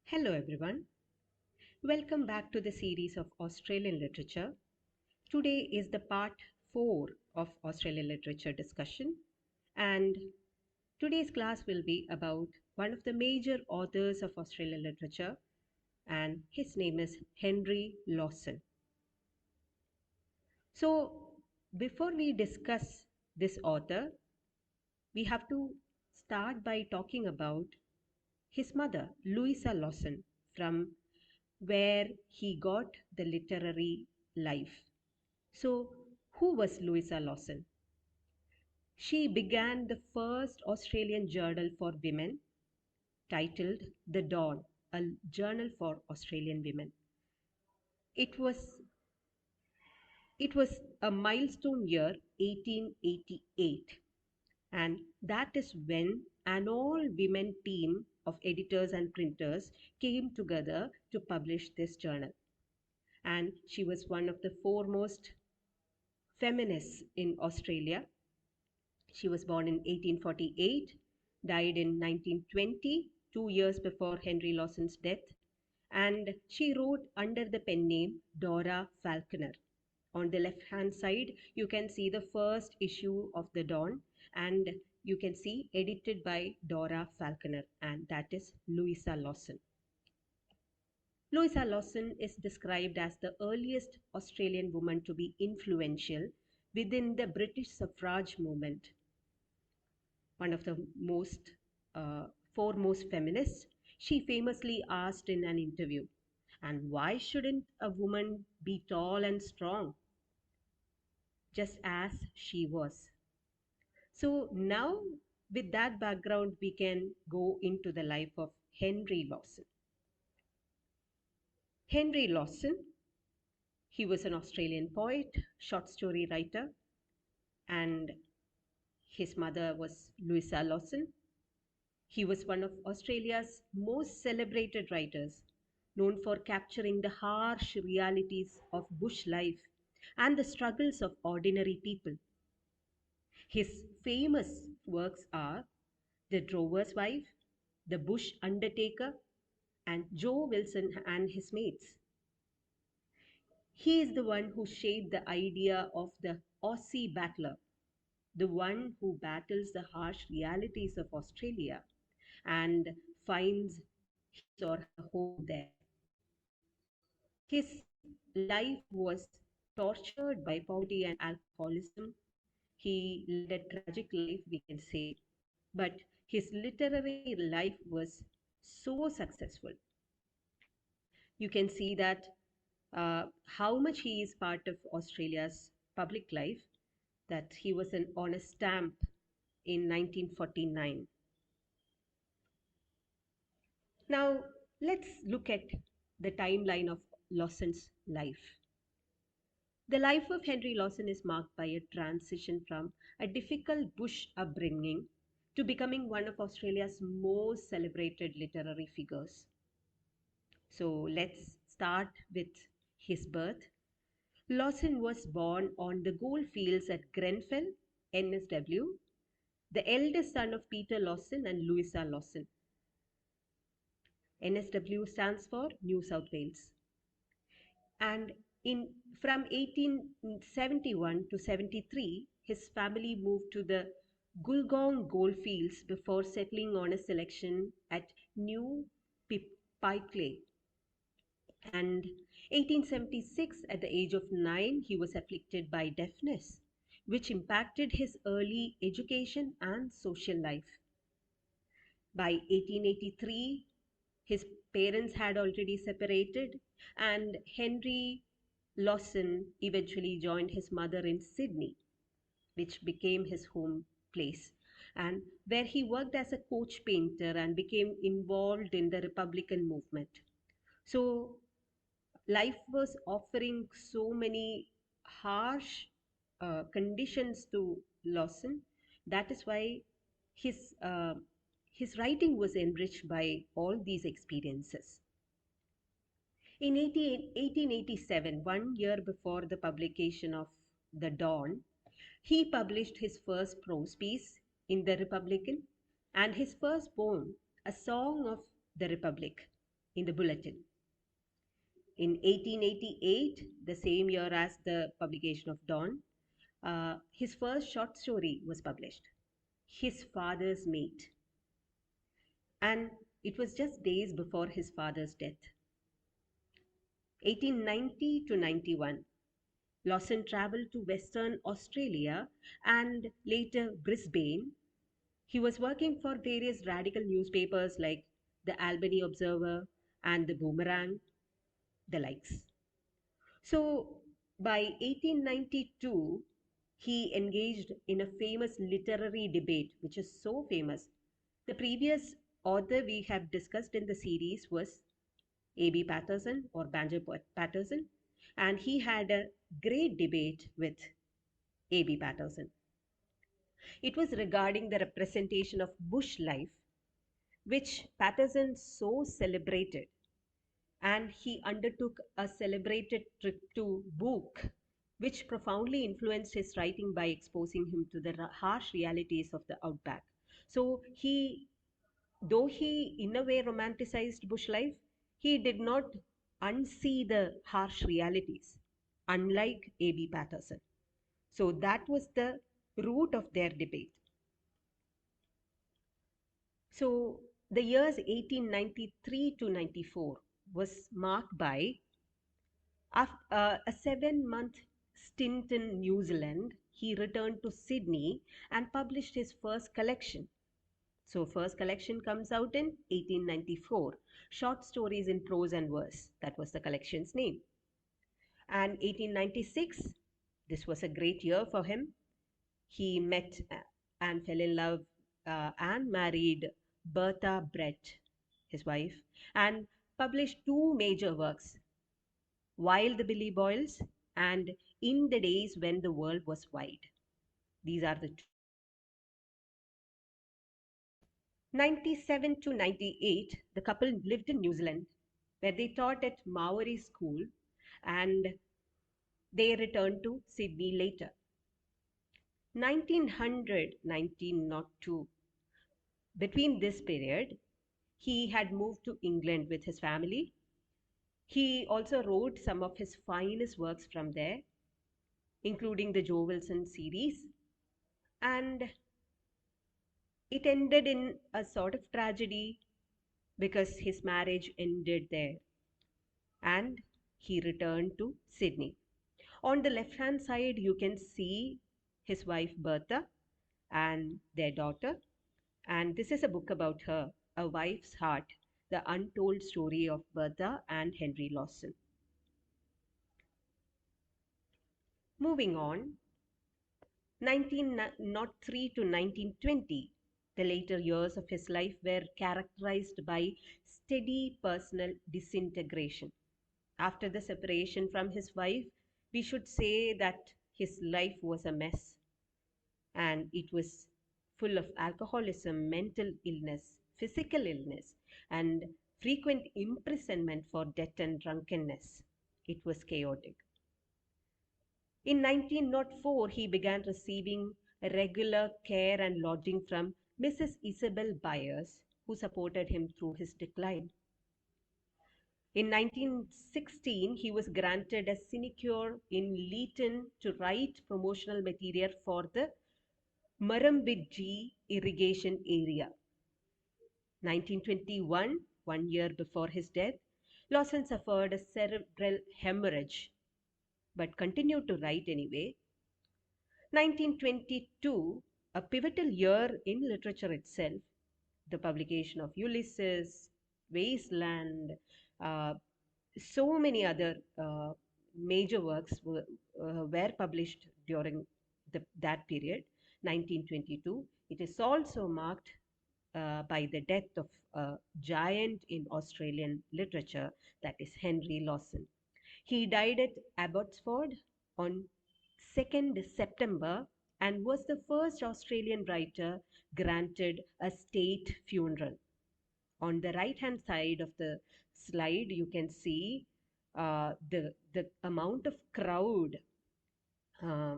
Hello everyone. Welcome back to the series of Australian literature. Today is the part 4 of Australian literature discussion, and today's class will be about one of the major authors of Australian literature, and his name is Henry Lawson. So, before we discuss this author, we have to start by talking about his mother, Louisa Lawson, from where he got the literary life. So, who was Louisa Lawson? She began the first Australian journal for women titled The Dawn, a journal for Australian women. It was it was a milestone year 1888, and that is when an all women team of editors and printers came together to publish this journal. And she was one of the foremost feminists in Australia. She was born in 1848, died in 1920, 2 years before Henry Lawson's death, and she wrote under the pen name Dora Falconer. On the left hand side, you can see the first issue of The Dawn, and you can see edited by Dora Falconer, and that is Louisa Lawson. Louisa Lawson is described as the earliest Australian woman to be influential within the British suffrage movement, one of the most foremost feminists. She famously asked in an interview, "And why shouldn't a woman be tall and strong, just as she was?" So now, with that background, we can go into the life of Henry Lawson. Henry Lawson, he was an Australian poet, short story writer, and his mother was Louisa Lawson. He was one of Australia's most celebrated writers, known for capturing the harsh realities of bush life and the struggles of ordinary people. His famous works are The Drover's Wife, The Bush Undertaker, and Joe Wilson and His Mates. He is the one who shaped the idea of the Aussie battler, the one who battles the harsh realities of Australia and finds his or her home there. His life was tortured by poverty and alcoholism. He led a tragic life, we can say, but his literary life was so successful. You can see that how much he is part of Australia's public life, that he was on a stamp in 1949. Now, let's look at the timeline of Lawson's life. The life of Henry Lawson is marked by a transition from a difficult bush upbringing to becoming one of Australia's most celebrated literary figures. So let's start with his birth. Lawson was born on the goldfields at Grenfell, NSW, the eldest son of Peter Lawson and Louisa Lawson. NSW stands for New South Wales. And from 1871 to 73, his family moved to the Gulgong goldfields before settling on a selection at New Pipeclay. And 1876, at the age of 9, he was afflicted by deafness, which impacted his early education and social life. By 1883, his parents had already separated, and Henry Lawson eventually joined his mother in Sydney, which became his home place, and where he worked as a coach painter and became involved in the Republican movement. So, life was offering so many harsh conditions to Lawson. That is why his his writing was enriched by all these experiences. In 1887, 1 year before the publication of The Dawn, he published his first prose piece in The Republican and his first poem, A Song of the Republic. in the bulletin. In 1888, the same year as the publication of Dawn, his first short story was published, His Father's Mate. And it was just days before his father's death. 1890 to 91, Lawson traveled to Western Australia and later Brisbane. He was working for various radical newspapers like the Albany Observer and the Boomerang, the likes. So by 1892, he engaged in a famous literary debate, which is so famous. The previous author we have discussed in the series was A.B. Patterson or Banjo Patterson, and he had a great debate with A.B. Patterson. It was regarding the representation of bush life, which Patterson so celebrated, and he undertook a celebrated trip to Book, which profoundly influenced his writing by exposing him to the harsh realities of the outback. So though he in a way romanticized bush life, he did not unsee the harsh realities, unlike A.B. Patterson. So that was the root of their debate. So the years 1893 to 94 was marked by after a 7 month stint in New Zealand. He returned to Sydney and published his first collection. So first collection comes out in 1894, Short Stories in Prose and Verse. That was the collection's name. And 1896, this was a great year for him. He met and fell in love and married Bertha Brett, his wife, and published two major works, While the Billy Boils and In the Days When the World Was Wide. These are the two. 97 to 98, the couple lived in New Zealand, where they taught at Maori school, and they returned to Sydney later. 1900 1902, between this period, he had moved to England with his family. He also wrote some of his finest works from there, including the Joe Wilson series, and it ended in a sort of tragedy because his marriage ended there and he returned to Sydney. On the left hand side, you can see his wife Bertha and their daughter. And this is a book about her, A Wife's Heart, the untold story of Bertha and Henry Lawson. Moving on, 1903 to 1920, the later years of his life were characterized by steady personal disintegration. After the separation from his wife, we should say that his life was a mess, and it was full of alcoholism, mental illness, physical illness, and frequent imprisonment for debt and drunkenness. It was chaotic. In 1904, he began receiving regular care and lodging from Mrs. Isabel Byers, who supported him through his decline. In 1916, he was granted a sinecure in Leeton to write promotional material for the Murrumbidgee irrigation area. 1921, 1 year before his death, Lawson suffered a cerebral hemorrhage but continued to write anyway. 1922, a pivotal year in literature itself, the publication of Ulysses, Wasteland, uh, so many other major works were published during that period, 1922. It is also marked by the death of a giant in Australian literature, that is Henry Lawson. He died at Abbotsford on 2nd September and was the first Australian writer granted a state funeral. On the right hand side of the slide, you can see the amount of crowd uh,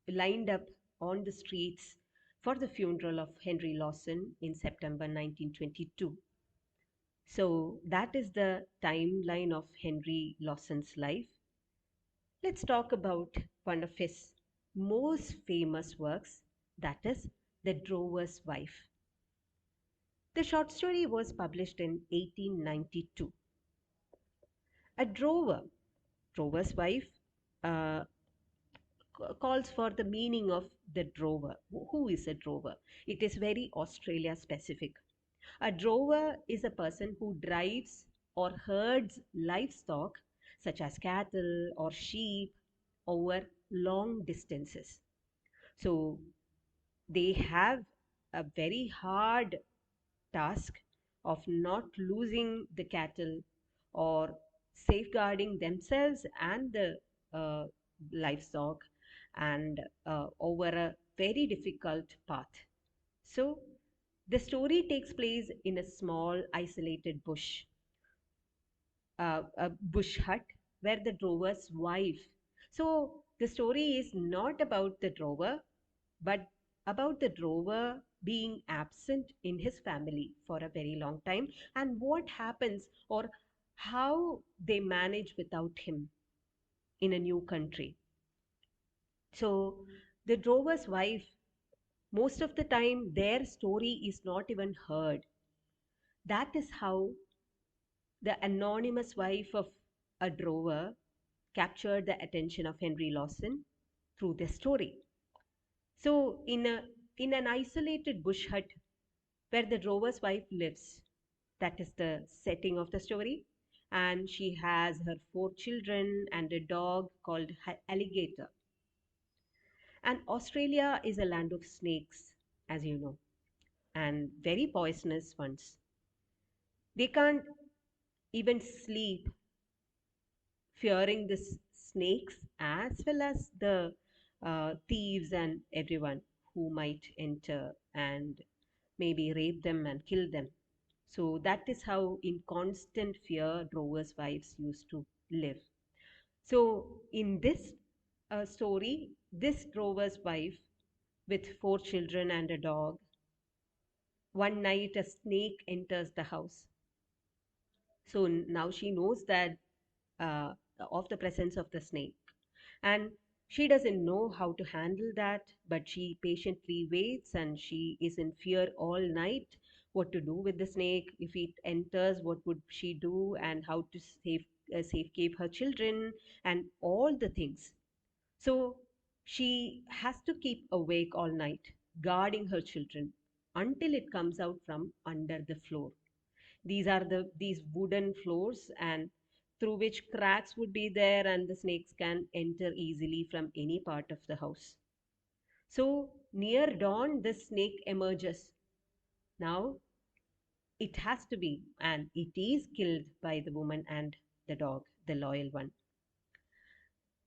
lined up on the streets for the funeral of Henry Lawson in September 1922. So, that is the timeline of Henry Lawson's life. Let's talk about one of his most famous works, that is The Drover's Wife. The short story was published in 1892. A drover's wife, uh, calls for the meaning of the drover. Who is a drover? It is very Australia specific. A drover is a person who drives or herds livestock such as cattle or sheep over long distances. So they have a very hard task of not losing the cattle or safeguarding themselves and the uh, livestock and over a very difficult path. So the story takes place in a small isolated a bush hut where the drover's wife. So the story is not about the drover, but about the drover being absent in his family for a very long time and what happens or how they manage without him in a new country. So the drover's wife, most of the time, their story is not even heard. That is how the anonymous wife of a drover captured the attention of Henry Lawson through their story. So, in an isolated bush hut where the drover's wife lives, that is the setting of the story, and she has her four children and a dog called Alligator. And Australia is a land of snakes, as you know, and very poisonous ones. They can't even sleep fearing the snakes as well as the thieves and everyone who might enter and maybe rape them and kill them. So that is how, in constant fear, drovers' wives used to live. So, in this story, this drover's wife with four children and a dog, one night a snake enters the house. So now she knows that uh, of the presence of the snake. And she doesn't know how to handle that, but she patiently waits and she is in fear all night what to do with the snake. If it enters, what would she do, and how to safekeep her children, and all the things. So she has to keep awake all night, guarding her children until it comes out from under the floor. These are these wooden floors and through which cracks would be there and the snakes can enter easily from any part of the house. So near dawn the snake emerges. Now it has to be, and it is killed by the woman and the dog, the loyal one.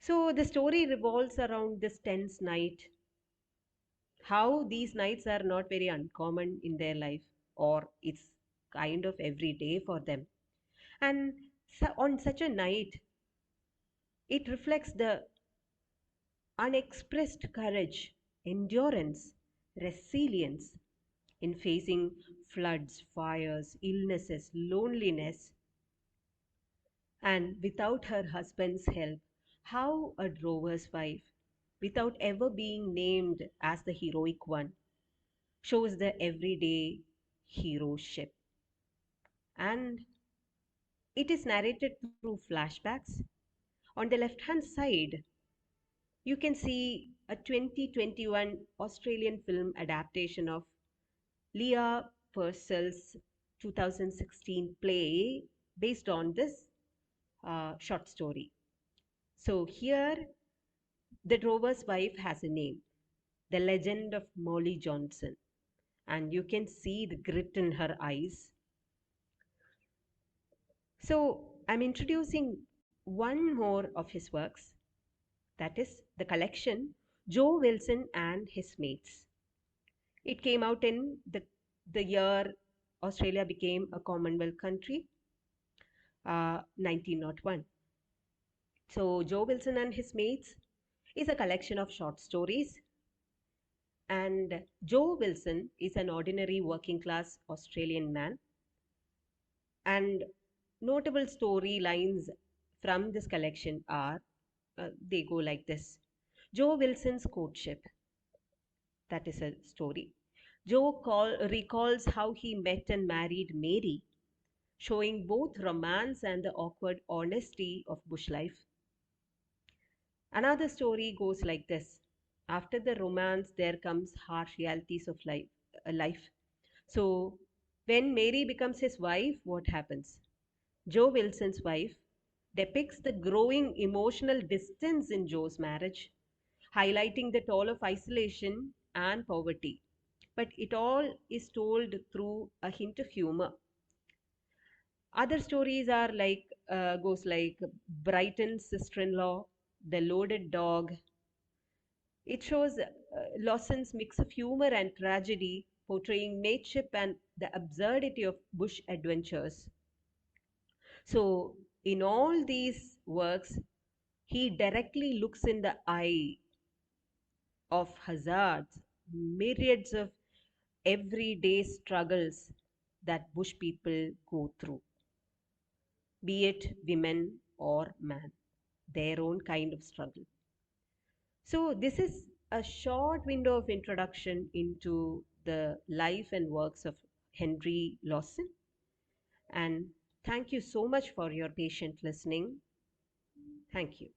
So the story revolves around this tense night, how these nights are not very uncommon in their life, or it's kind of every day for them. And on such a night, it reflects the unexpressed courage, endurance, resilience in facing floods, fires, illnesses, loneliness, and without her husband's help, how a drover's wife, without ever being named as the heroic one, shows the everyday heroship. And it is narrated through flashbacks. On the left hand side, you can see a 2021 Australian film adaptation of Leah Purcell's 2016 play based on this short story. So here, the drover's wife has a name, The Legend of Molly Johnson, and you can see the grit in her eyes. So I'm introducing one more of his works, that is the collection Joe Wilson and His Mates. It came out in the year Australia became a Commonwealth country, 1901. So, Joe Wilson and His Mates is a collection of short stories. And Joe Wilson is an ordinary working class Australian man And notable storylines from this collection are they go like this: Joe Wilson's courtship, that is a story. Recalls how he met and married Mary, showing both romance and the awkward honesty of bush life. Another story goes like this: after the romance, there comes harsh realities of life. So, when Mary becomes his wife, what happens? Joe Wilson's wife depicts the growing emotional distance in Joe's marriage, highlighting the toll of isolation and poverty. But it all is told through a hint of humor. Other stories are like goes like Brighton's sister-in-law, the loaded dog. It shows Lawson's mix of humor and tragedy, portraying mateship and the absurdity of bush adventures. So, in all these works, he directly looks in the eye of hazards, myriads of everyday struggles that bush people go through, be it women or man, their own kind of struggle. So, this is a short window of introduction into the life and works of Henry Lawson. And thank you so much for your patient listening. Thank you.